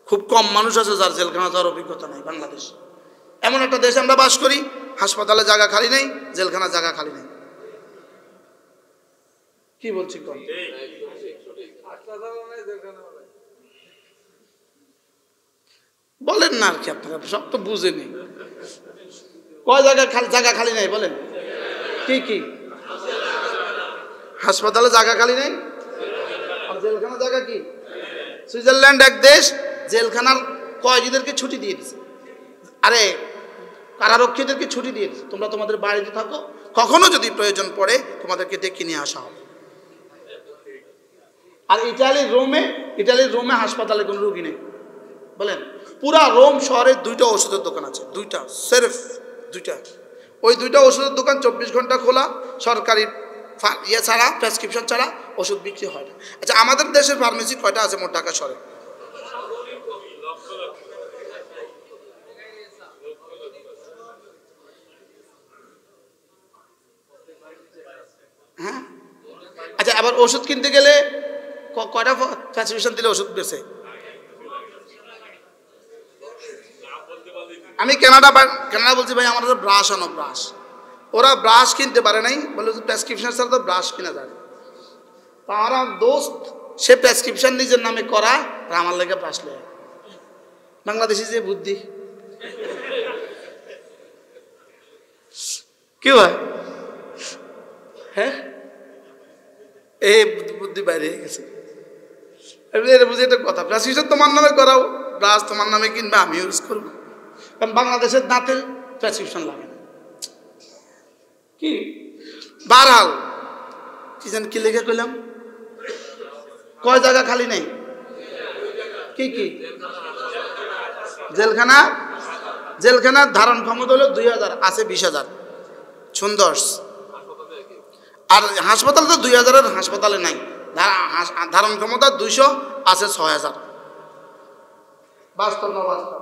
Speaker 1: খুব কম মানুষ আছে যার জেলখানা যাওয়ার অভিজ্ঞতা নাই। বাংলাদেশ এমন একটা দেশে আমরা বাস করি, হাসপাতালে জায়গা খালি নেই, জেলখানা জায়গা খালি নেই। কি বলছি কম? বলেন না আর কি, আপনারা সব তো বুঝেনি। কয় জায়গা খালি নেই বলেন? কি হাসপাতালে জায়গা খালি নেই, আর জেলখানা জায়গা কি? সুইজারল্যান্ড এক দেশ, জেলখানার কয়েদিদেরকে ছুটি দিয়ে দিছে। আরে কারারক্ষীদেরকে ছুটি দিয়ে দিছে, তোমরা তোমাদের বাড়িতে থাকো, কখনো যদি প্রয়োজন পড়ে তোমাদেরকে ডেকে নিয়ে আসা হবে। আর ইটালির রোমে হাসপাতালে কোনো রোগী নেই। বলেন, পুরা রোম শহরে 2টা ওষুধের দোকান আছে, 2টা, সির্ফ 2টা। ওই 2টা ওষুধের দোকান 24 ঘন্টা খোলা, সরকারি ছাড়া, প্রেসক্রিপশন ছাড়া ওষুধ বিক্রি হয় না। আচ্ছা, আমাদের দেশের ফার্মেসি কয়টা আছে মোট ঢাকা শহরে? হ্যাঁ, আচ্ছা, আবার ওষুধ কিনতে গেলে কয়টা প্রেসক্রিপশন দিলে ওষুধ বেছে? আমি কানাডা বলছি, ভাই আমাদের ব্রাশ আনো, ব্রাশ। ওরা ব্রাশ কিনতে পারে নাই, বলে প্রেসক্রিপশন ছাড়া তো ব্রাশ কিনা যায়। তো আমার দোস্ত সে প্রেসক্রিপশন নিজের নামে করা, আর আমার লেগে ব্রাশ লেগে। বাংলাদেশি যে বুদ্ধি, কি হয়? হ্যাঁ, এই বুদ্ধি বাইরে গেছে। বুঝি একটা কথা, প্রেসক্রিপশন তোমার নামে করাও, ব্রাশ তোমার নামে কিনবে, আমি ইউজ করবো। কারণ বাংলাদেশের দাঁতে প্রেসক্রিপশন লাগে না। কি বারহাল কি জান কি লেখা কইলাম? কয় জায়গা খালি নেই? কি জেলখানার ধারণ ক্ষমতা হলো 2000, আছে 20,000। সুন্দর আর হাসপাতাল তো 2000-এর হাসপাতালে নাই, ধারণ ক্ষমতা 200, আছে 6000। বাস্তব না বাস্তব?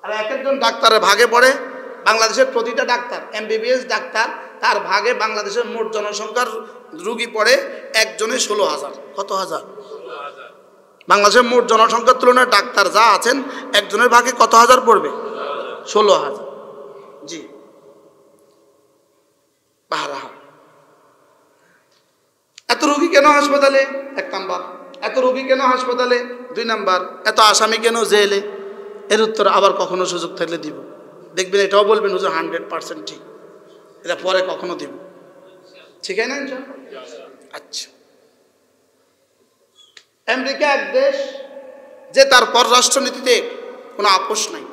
Speaker 1: আর এক একজন ডাক্তারের ভাগে পড়ে, বাংলাদেশের প্রতিটা ডাক্তার MBBS ডাক্তার, তার ভাগে বাংলাদেশের মোট জনসংখ্যার রোগী পড়ে একজনে 16,000। কত হাজার? বাংলাদেশের মোট জনসংখ্যার তুলনায় ডাক্তার যা আছেন একজনের ভাগে কত হাজার পড়বে? 16,000। জি, এত রোগী কেন হাসপাতালে? 1 নাম্বার। এত রোগী কেন হাসপাতালে? 2 নাম্বার। এত আসামি কেন জেলে? এর উত্তর আবার কখনো সুযোগ থাকলে দিব। দেখবেন এটাও বলবেন হুজুর 100% ঠিক, এটা পরে কখনো দিব। ঠিক আছে না? আচ্ছা, আমেরিকা এক দেশ যে তার পররাষ্ট্রনীতিতে কোনো আপোষ নাই,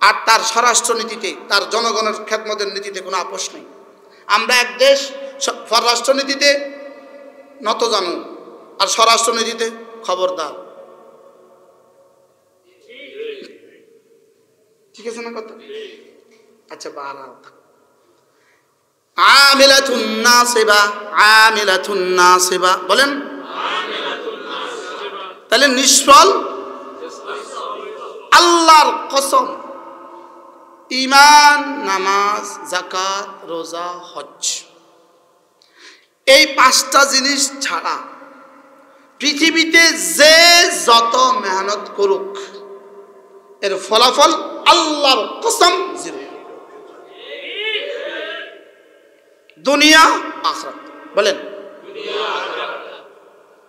Speaker 1: আর তার স্বরাষ্ট্রনীতিতে, তার জনগণের খেদমতের নীতিতে কোনো আপোষ নেই। আমরা এক দেশ, পররাষ্ট্রনীতিতে নত জানু, আর স্বরাষ্ট্রনীতিতে খবরদার। ঠিক আছে না কথা? আচ্ছা, আমিলাতুন নাসিবা, আমিলাতুন নাসিবা বলেন। তাহলে নিষ্ফল, আল্লাহর কসম, ঈমান, নামাজ, যাকাত, রোজা, হজ, এই 5টা জিনিস ছাড়া পৃথিবীতে যে যত মেহনত করুক এর ফলাফল আল্লাহর কসম জিরো। দুনিয়া আখিরাত বলেন,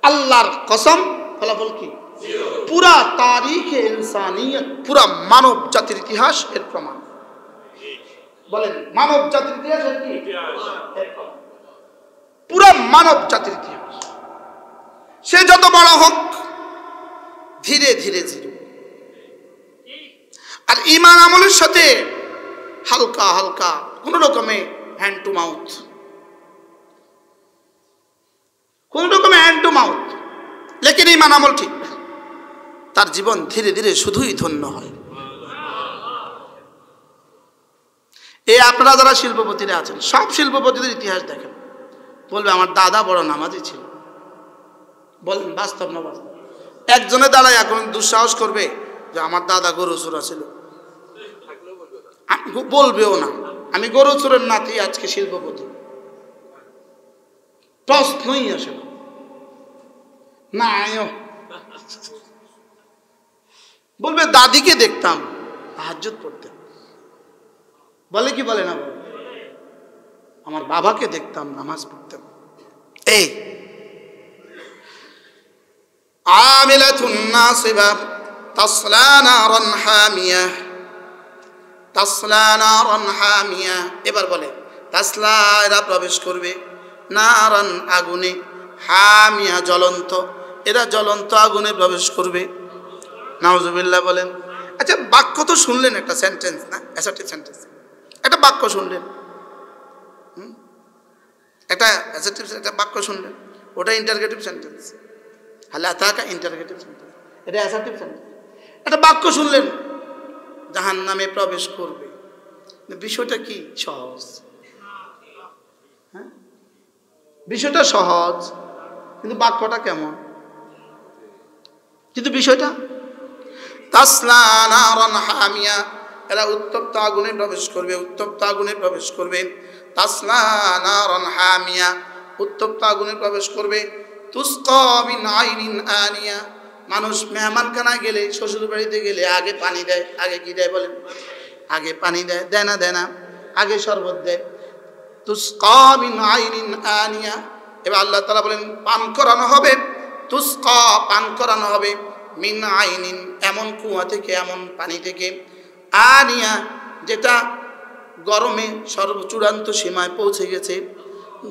Speaker 1: আল্লাহর কসম ফলাফল কি? পুরা তারিখে ইনসানিয়ত, পুরা মানব জাতির ইতিহাস এর প্রমাণ। বলেন, মানব জাতির ইতিহাস এর কি? পুরা মানব জাতির ইতিহাস। সে যত বড় হোক, ধীরে ধীরে জিরো। আর ঈমান আমলের সাথে হালকা হালকা কোন রকমে হ্যান্ড টু মাউথ, কোন রকমে হ্যান্ড টু মাউথ, লেকিন ঈমান আমল ঠিক, তার জীবন ধীরে ধীরে শুধুই ধন্য হয়। এই আপনারা যারা শিল্পপতিরা আছেন, সব শিল্পপতিদের ইতিহাস দেখেন, বলবে আমার দাদা বড় নামাজি ছিল। বলেন বাস্তব না বাস্তব? একজনে দাঁড়ায় এখন দুঃসাহস করবে যে আমার দাদা গরু চোরা ছিল, বলবেও না আমি গরু চোরের নাতি আজকে শিল্পপতি, প্রশ্নই আসে না। বলবে দাদিকে দেখতাম তাহাজ্জুদ পড়তেন, বলে কি বলে না? আমার বাবাকে দেখতাম নামাজ পড়তেন। এই আমিলাতুন নাসিবা তাসলা নারান হামিয়া, তাসলা নারান হামিয়া। এবার বলে তাসলা, এরা প্রবেশ করবে, নারান আগুনে, হামিয়া জ্বলন্ত, এরা জ্বলন্ত আগুনে প্রবেশ করবে। নাউজুবিল্লাহ বলেন। আচ্ছা, বাক্য তো শুনলেন, একটা সেন্টেন্স না, অ্যাসার্টিভ সেন্টেন্স, একটা বাক্য শুনলেন, একটা অ্যাসার্টিভ একটা বাক্য শুনলেন, ওটা ইন্টারগেটিভ সেন্টেন্স। হালা তাকা ইন্টারগেটিভ সেন্টেন্স, এটা অ্যাসার্টিভ সেন্টেন্স। একটা বাক্য শুনলেন, জাহান্নামে প্রবেশ করবে। বিষয়টা কি? সহজ, হ্যাঁ বিষয়টা সহজ, কিন্তু বাক্যটা কেমন? কিন্তু বিষয়টা তাসলা নারান হামিয়া, এরা উত্তপ্ত আগুনে প্রবেশ করবে, উত্তপ্ত আগুনে প্রবেশ করবে। তাসলা নারান হামিয়া, উত্তপ্ত আগুনে প্রবেশ করবে। তুসকা মিন আইনিন আনিয়া, মানুষ মেহমানখানায় গেলে, শ্বশুর বাড়িতে গেলে আগে পানি দেয়। আগে কি দেয় বলেন? আগে পানি দেয়, দেয় না? দেয় না? আগে শরবত দেয়। তুসকা মিন আইনিন আনিয়া, এবার আল্লাহ তাআলা বলেন পান করানো হবে। তুসকা, পান করানো হবে, মিন আইনিন, এমন কুয়া থেকে, এমন পানি থেকে, আনিয়া, যেটা গরমে চূড়ান্ত সীমায় পৌঁছে গেছে,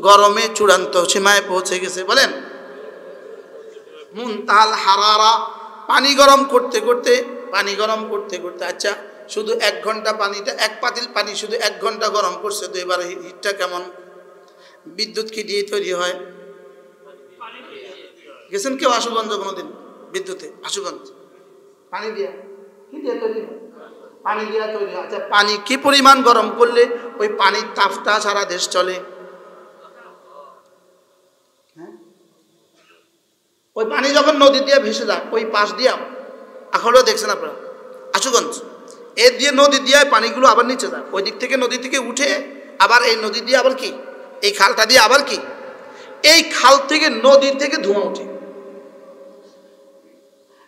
Speaker 1: গরমে চূড়ান্ত সীমায় পৌঁছে গেছে। বলেন মুনতাহাল হারারা, পানি গরম করতে করতে, পানি গরম করতে করতে, আচ্ছা শুধু 1 ঘন্টা পানিটা, 1 পাতিল পানি শুধু 1 ঘন্টা গরম করছে, তো এবার হিটটা কেমন? বিদ্যুৎ কি দিয়ে তৈরি হয়? গেছেন কেউ আশুগঞ্জ কোনোদিন? বিদ্যুতে আশুগঞ্জ পানি দিয়া, কি দিয়ে তৈরি হয়? পানি দিয়া তৈরি হয়। আচ্ছা, পানি কি পরিমাণ গরম করলে ওই পানির তাপটা সারা দেশ চলে? ওই পানি যখন নদী দিয়ে ভেসে যায়, ওই পাশ দিয়ে এখনও দেখছেন আপনারা আশুগঞ্জ, এর দিয়ে নদী দিয়ে পানিগুলো আবার নিচে যায়, ওই দিক থেকে নদী থেকে উঠে আবার এই নদী দিয়ে আবার কি এই খালটা দিয়ে আবার কি এই খাল থেকে নদীর থেকে ধোঁয়া ওঠে।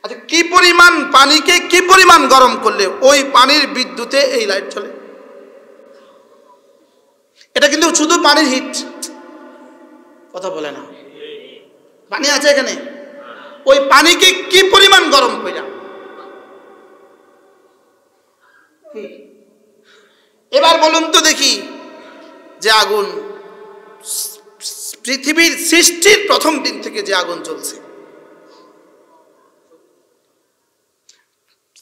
Speaker 1: আচ্ছা, কি পরিমাণ পানিকে কি পরিমাণ গরম করলে ওই পানির বিদ্যুতে এই লাইট চলে? এটা কিন্তু শুধু পানির হিট, কথা বলে না, পানি আছে এখানে, ওই পানিকে কি পরিমাণ গরম কইরা। এবার বলুন তো দেখি, যে আগুন পৃথিবীর সৃষ্টির প্রথম দিন থেকে যে আগুন চলছে,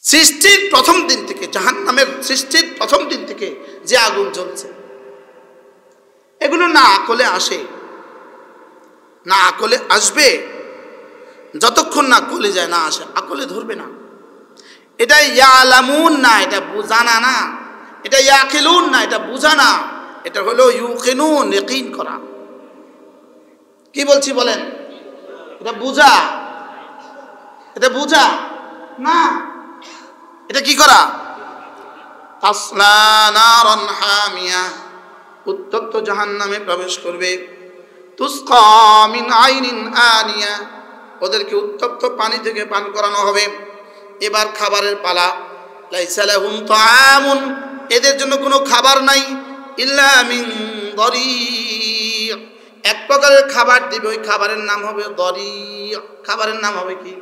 Speaker 1: সৃষ্টির প্রথম দিন থেকে, জাহান্নামের সৃষ্টির প্রথম দিন থেকে যে আগুন জ্বলছে, এগুলো না আকলে আসে, না আকলে আসবে, যতক্ষণ না কলে যায় না আসে, আকলে ধরবে না। এটা ইয়ালামুন না, এটা বুঝানা না, এটা ইয়াকিলুন না, এটা বুঝানা, এটা হলো ইউকিনুন, ইয়াকিন করা। কি বলছি বলেন? এটা বুঝা, এটা বুঝা না, এটা কি করা? তাসলা নারান হামিয়া, উত্তপ্ত জাহান্নামে প্রবেশ করবে। তুসকা মিন আইনিন আনিয়া, ওদেরকে উত্তপ্ত পানি থেকে পান করানো হবে। এবার খাবারের পালা। লাইসা লাহুম তাআমুন, এদের জন্য কোনো খাবার নাই। ইল্লা মিন দরি, এক প্রকারের খাবার দিবে, ওই খাবারের নাম হবে দরি। খাবারের নাম হবে কি?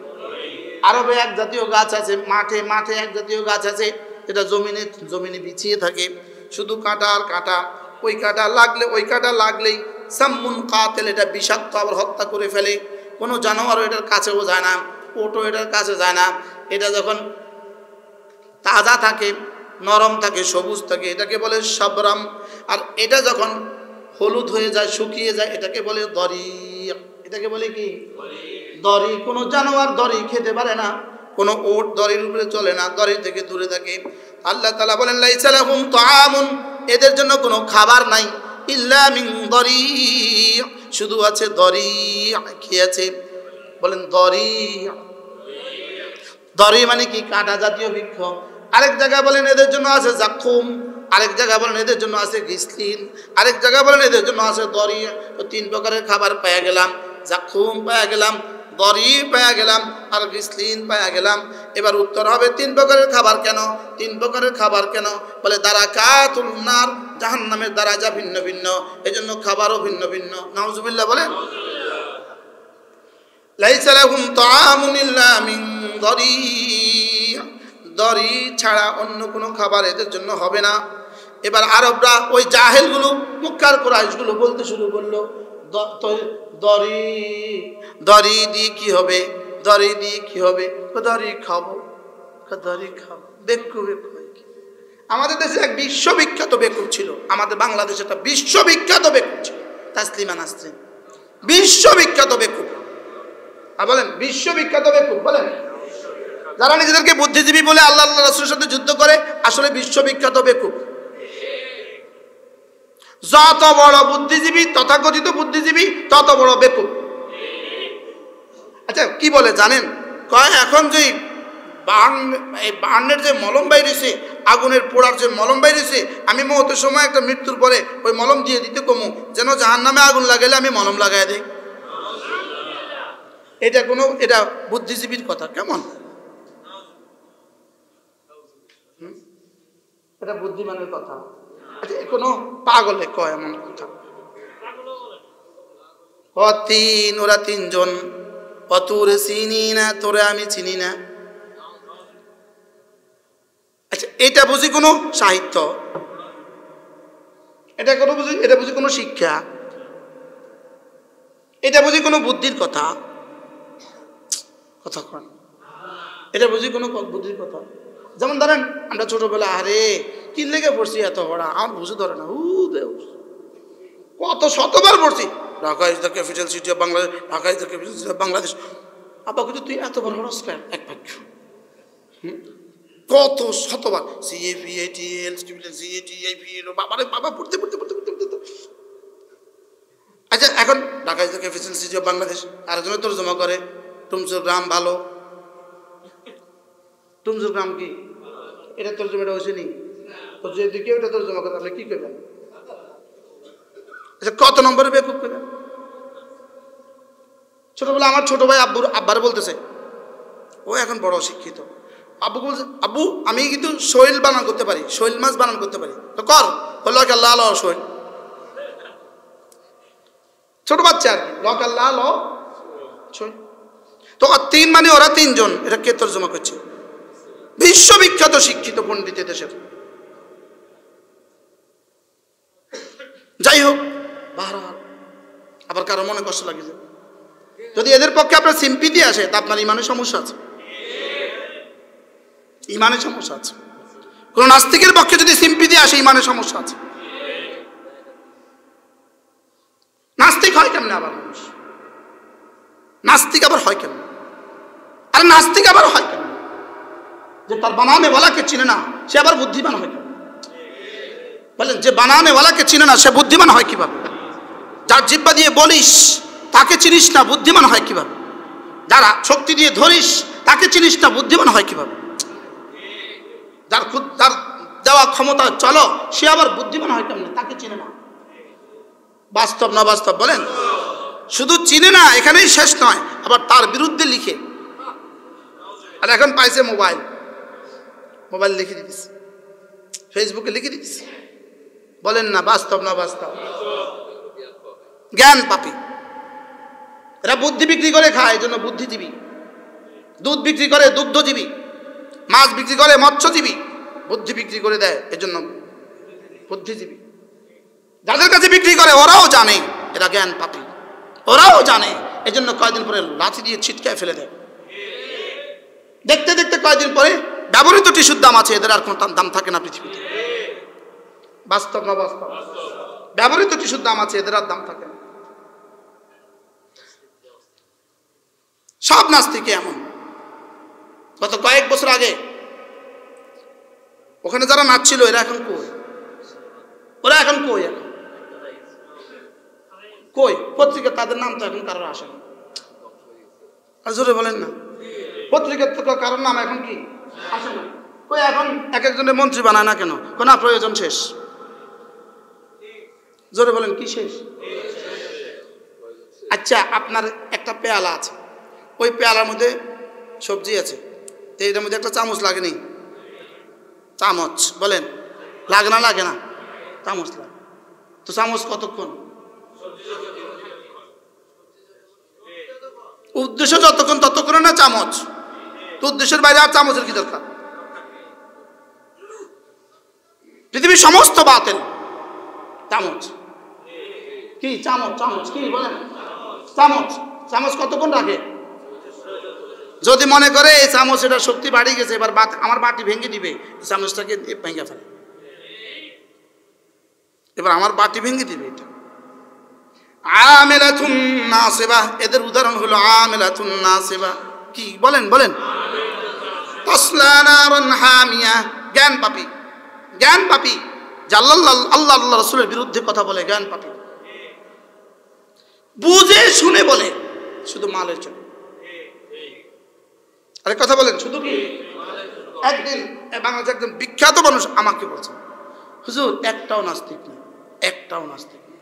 Speaker 1: আরবে এক জাতীয় গাছ আছে, মাঠে মাঠে এক জাতীয় গাছ আছে, এটা জমিনে বিছিয়ে থাকে, শুধু কাঁটা আর কাঁটা। ওই কাঁটা লাগলেই সাম্মুন কাতিল, এটা বিষাক্ত, আবার হত্যা করে ফেলে। কোনো জানোয়ারও এটার কাছেও যায় না, ওটও এটার কাছে যায় না। এটা যখন তাজা থাকে, নরম থাকে, সবুজ থাকে, এটাকে বলে সাবরাম। আর এটা যখন হলুদ হয়ে যায়, শুকিয়ে যায়, এটাকে বলে দরি। এটাকে বলে কি? দরি। কোনো জানোয়ার দরি খেতে পারে না, কোনো ওট দরির উপরে চলে না, দরি থেকে দূরে থাকে। আল্লাহ তাআলা বলেন লাইসা লাহুম তাআমুন, এদের জন্য কোনো খাবার নাই। ইল্লা মিন দরি, শুধু আছে দরি। কি আছে? বলেন দরি। দরি মানে কি? কাঁটা জাতীয় বৃক্ষ। আরেক জায়গায় বলেন এদের জন্য আছে জাকুম, আরেক জায়গায় বলেন এদের জন্য আছে গিসলিন, আরেক জায়গায় বলেন এদের জন্য আছে দরি। তো তিন প্রকারের খাবার পেয়ে গেলাম, জাকুম পেয়ে গেলাম, দরি পেয়ে গেলাম, আর গিসলিন পেয়ে গেলাম। এবার উত্তর হবে তিন প্রকারের খাবার কেন? তিন প্রকারের খাবার কেন? বলে দারাকাতুন নার, জাহান্নামের দারাজা ভিন্ন ভিন্ন, এজন্য খাবারও ভিন্ন ভিন্ন। নাউজুবিল্লাহ বলেন। লাইসা লাহুম তাআমুন ইল্লা মিন দরি, দরি ছাড়া অন্য কোনো খাবার এদের জন্য হবে না। এবার আরবরা, ওই জাহেলগুলো, মুক্কার কুরাইশগুলো বলতে শুরু করলো, দরি, দরি দিয়ে কি হবে? দরি দিয়ে কি হবে? দরি খাবো, দরি খাবো। বেকুব, আমাদের দেশে এক বিশ্ববিখ্যাত বেকুব ছিল, আমাদের বাংলাদেশে একটা বিশ্ববিখ্যাত বেকুব ছিল, তাসলিমা নাসরিন। বিশ্ববিখ্যাত বেকুব। আর বলেন বিশ্ববিখ্যাত বেকুব বলেন। যারা নিজেদেরকে বুদ্ধিজীবী বলে আল্লাহ রাসূলের সাথে যুদ্ধ করে, আসলে বিশ্ববিখ্যাত বেকুব। যত বড় বুদ্ধিজীবী, তথাকথিত বুদ্ধিজীবী, তত বড় বেকুব। আচ্ছা, কি বলে জানেন? কয় এখন যে বার্নের যে মলম বাইরেছে, আগুনের পোড়ার যে মলম বাইরেছে, আমি মৌতের সময় একটা মৃত্যুর পরে ওই মলম দিয়ে দিতে কমু, যেন জাহান্নামে আগুন লাগাইলে আমি মলম লাগাই দিই। এটা বুদ্ধিজীবীর কথা কেমন? এটা বুদ্ধিমানের কথা। আচ্ছা, কোনো পাগলে কয় এমন কথা? ওরা তিনজন, তোরে চিনি না, তোরে আমি চিনি না। আচ্ছা, এটা বুঝি কোনো সাহিত্য? এটা বুঝি কোনো শিক্ষা? এটা বুঝি কোনো বুদ্ধির কথা? কথা কন, এটা বুঝি কোনো বুদ্ধির কথা? যেমন ধরেন আমরা ছোটবেলা, আরে কি লেগে পড়ছি এত বড়া, আমার বুঝে ধরে না, কত শতবার পড়ছি, Dhaka is the capital city of Bangladesh, Dhaka is the capital city of Bangladesh. আব্বা কিন্তু তুই এত বড় হরস কেন? এক বাক্য, কত শতবার সিএপিএটিএল সিএটিআইপিএল, বাবারে বাবা, পড়তে পড়তে পড়তে পড়তে পড়তে। আচ্ছা, এখন Dhaka is the capital city of Bangladesh আরেকজনের তর্জমা করে, টুমসুর গ্রাম ভালো। টুমসুর গ্রাম কি এটা তর্জমাটা হয়েছে নি? যদি কেউ এটা তর্জমা করে আপনি কি করবেন? আচ্ছা কত নম্বরে বেকুব করবেন? ছোটবেলা আমার ছোট ভাই আব্বার বলতেছে, ও এখন বড় শিক্ষিত, আব্বু বলছে আব্বু আমি কিন্তু শৈল বানান করতে পারি, শৈল মাছ বানান করতে পারি। তো কর, বললো আল্লাহ আল্লাহ শৈল। ছোট বাচ্চা আর কি, লক আল্লাহ আল্লাহ শৈল। তো তিন মানে ওরা তিনজন, এটা কে তর্জমা করছে? বিশ্ববিখ্যাত শিক্ষিত পণ্ডিত দেশের। যাই হোক, বাহরাল আবার কারো মনে কষ্ট লাগে যে যদি এদের পক্ষে আপনার সিম্পিতি আসে তা আপনার ইমানের সমস্যা আছে, ইমানের সমস্যা আছে। কোন নাস্তিকের পক্ষে যদি সিম্পিতি আসে ইমানের সমস্যা আছে। নাস্তিক হয় কেমনে আবার মানুষ? নাস্তিক আবার হয় কেমন? আর নাস্তিক আবার হয় কেমন? যে তার বানানে ওয়ালাকে চিনে না সে আবার বুদ্ধিমান হয় কেমন? বলেন, যে বানানে ওয়ালাকে চিনে না সে বুদ্ধিমান হয় কিভাবে? যার জিহ্বা দিয়ে বলিস তাকে চিনিস না, বুদ্ধিমান হয় কিভাবে? যারা শক্তি দিয়ে ধরিস তাকে চিনিস না, বুদ্ধিমান হয় কিভাবে? যার দেওয়া ক্ষমতা চলো সে আবার বুদ্ধিমান হয় কেমনে? তাকে চিনে না। বাস্তব না বাস্তব বলেন? শুধু চিনে না এখানেই শেষ নয়, আবার তার বিরুদ্ধে লিখে। আর এখন পাইছে মোবাইল, মোবাইল লিখে দিতেছে, ফেসবুকে লিখে দিতেছে। বলেন না বাস্তব না বাস্তব? জ্ঞান পাপী এরা বুদ্ধি বিক্রি করে খায়, এই জন্য বুদ্ধিজীবী। দুধ বিক্রি করে দুগ্ধজীবী, মাছ বিক্রি করে মৎস্যজীবী, বুদ্ধি বিক্রি করে দেয় এজন্য বুদ্ধিজীবী। যাদের কাছে বিক্রি করে ওরাও জানে এরা জ্ঞান পাপী, ওরাও জানে, এজন্য কয়েকদিন পরে লাঠি দিয়ে ছিটকায় ফেলে দেয়। দেখতে দেখতে কয়েকদিন পরে ব্যবহৃত টিস্যুর দাম আছে, এদের আর কোনো দাম থাকে না পৃথিবীতে। বাস্তব না বাস্তব? ব্যবহৃত টিস্যুর দাম আছে, এদের আর দাম থাকে না। সব নাস্তিকে এমন। গত কয়েক বছর আগে ওখানে যারা নাচছিল এরা এখন কই? ওরা এখন কই? এখন কই? পত্রিকা তাদের নাম তো এখন কারোর আসে না। আর জোরে বলেন না, পত্রিকার তো কারোর নাম এখন কি আসে না। কই এখন এক একজনের মন্ত্রী বানায় না কেন? কোন প্রয়োজন শেষ? জোরে বলেন, কি শেষ? আচ্ছা আপনার একটা পেয়ালা আছে, ওই পেয়ালার মধ্যে সবজি আছে, তো এটার মধ্যে একটা চামচ লাগেনি? চামচ বলেন লাগে না? লাগে না? চামচ লাগে। তো চামচ কতক্ষণ? উদ্দেশ্য যতক্ষণ ততক্ষণ না চামচ, তো উদ্দেশ্যের বাইরে আর চামচের কি দরকার? পৃথিবীর সমস্ত বাতিল চামচ। কি চামচ? চামচ কি বলেন? চামচ। চামচ কতক্ষণ রাখে? যদি মনে করে এই চামচ এটা শক্তি বাড়ি গেছে, এবার আমার বাটি ভেঙে দিবে, চামচটাকে ভেঙে ফেলে, এবার আমার বাটি ভেঙে দিবে। এটা আমিলাতুন নাসিবা, এদের উদাহরণ হলো আমিলাতুন নাসিবা। কি বলেন? বলেন তাসলা নারান হামিয়া। জ্ঞান পাপী, জ্ঞান পাপী, আল্লাহ রাসূলের বিরুদ্ধে কথা বলে, জ্ঞান পাপী। বুঝে শুনে বলে, শুধু মালের জন্য। আরে কথা বলেন, শুধু কি? একদিন বাংলাদেশের একজন বিখ্যাত মানুষ আমাকে বলছে, হুজুর একটাও নাস্তিক না, একটাও নাস্তিক না,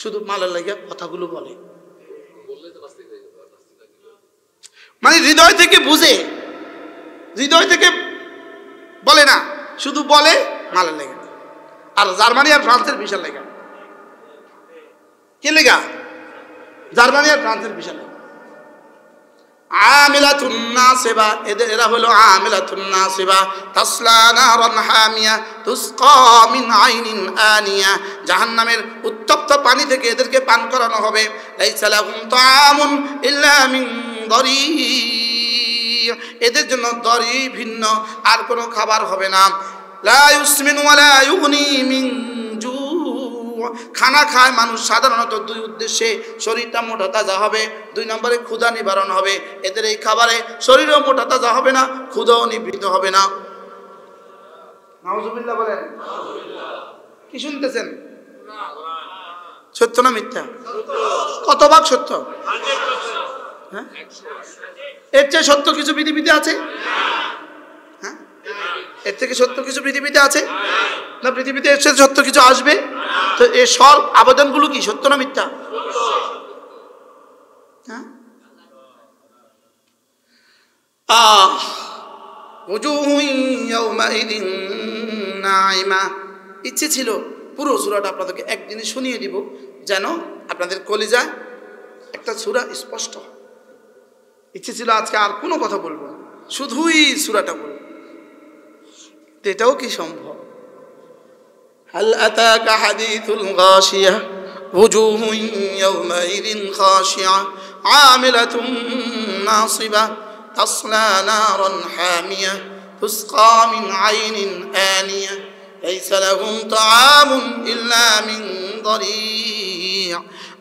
Speaker 1: শুধু মালের লাগিয়া কথাগুলো বলে। মানে হৃদয় থেকে বুঝে, হৃদয় থেকে বলে না, শুধু বলে মালের লেগা। আর জার্মানি আর ফ্রান্সের ভিসার লেগা। কে লেগা? জার্মানি আর ফ্রান্সের ভিসার লেগা। আমিলাতুন নাসিবা, এরা হলো আমিলাতুন নাসিবা। তাসলা নারান হামিয়া তুসকা মিন আইনিন আনিয়া, জাহান্নামের উত্তপ্ত পানি থেকে এদেরকে পান করানো হবে। লাইসা লাহুম তাআমুন ইল্লা মিন দরি, এদের জন্য দরি ভিন্ন আর কোনো খাবার হবে না। লা ইউসমিনু ওয়া লা ইউগনি মিন জু, খানা খায় মানুষ সাধারণত দুই উদ্দেশ্যে, শরীরটা মোটা তাজা হবে, দুই নম্বরে ক্ষুধা নিবারণ হবে। এদের এই খাবারে শরীরও মোটা তাজা হবে না, ক্ষুধাও নিবৃত হবে না। নাউজুবিল্লাহ বলেন। কি শুনতেছেন? সত্য না মিথ্যা? কত ভাগ সত্য? হ্যাঁ, এর চেয়ে সত্য কিছু পৃথিবীতে আছে? হ্যাঁ, এর থেকে সত্য কিছু পৃথিবীতে আছে না? পৃথিবীতে এর চেয়ে সত্য কিছু আসবে? তো এই সব আবেদনগুলো কি সত্য না মিথ্যা? হ্যাঁ, ইচ্ছে ছিল পুরো সূরাটা আপনাদেরকে একদিনে শুনিয়ে দিব, যেন আপনাদের কলিজা একটা সূরা স্পষ্ট হয়। ইচ্ছে ছিল আজকে আর কোনো কথা বলবো না, শুধুই সূরাটা বলবো। এটাও কি সম্ভব? হাল আতাকা হাদিসুল গাশিয়া ওয়াজুহুন ইয়াওমাইযিন খাশিয়া আমিলাতুন নাসিবা তাসলা নারান হামিয়া তুসকা মিন আইনিন আনিয়া লাইসা লাহুম তাআমুন ইল্লা মিন দারি'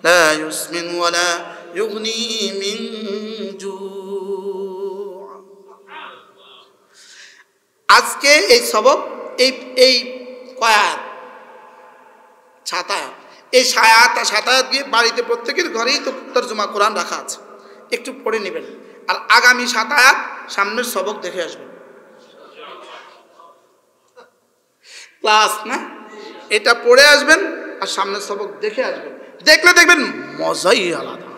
Speaker 1: লা ইউসমিন ওয়া লা ইউগনি মিন জু'। আজকে এই সবক এই কয়াত ছাতায়াত, এই ছাতায়াত দিয়ে বাড়িতে প্রত্যেকের ঘরেই তো তরজমা কোরআন রাখা আছে, একটু পড়ে নেবেন। আর আগামী ছাতায়াত সামনের সবক দেখে আসবেন। ক্লাস না, এটা পড়ে আসবেন আর সামনের সবক দেখে আসবেন। দেখলে দেখবেন মজাই আলাদা।